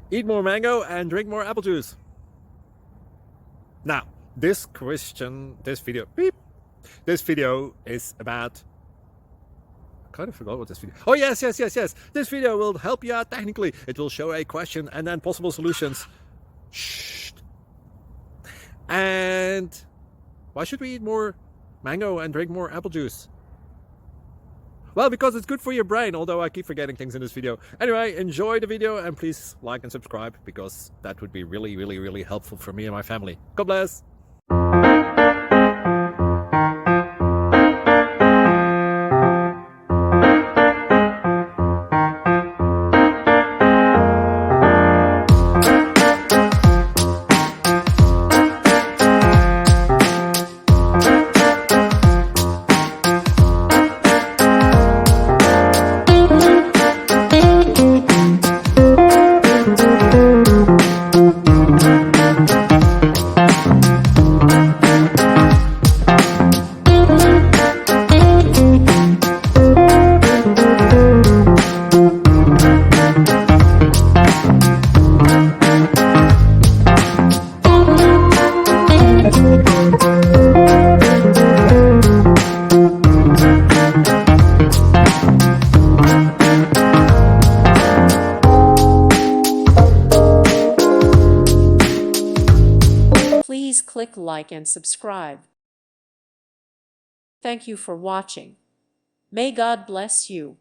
Eat more mango and drink more apple juice. Now, this video is about, I kind of forgot what this video. Oh, yes. This video will help you out technically. It will show a question and then possible solutions. Shh. And why should we eat more mango and drink more apple juice? Well, because it's good for your brain, although I keep forgetting things in this video. Anyway, enjoy the video and please like and subscribe, because that would be really helpful for me and my family. God bless! Please click like and subscribe. Thank you for watching. May God bless you.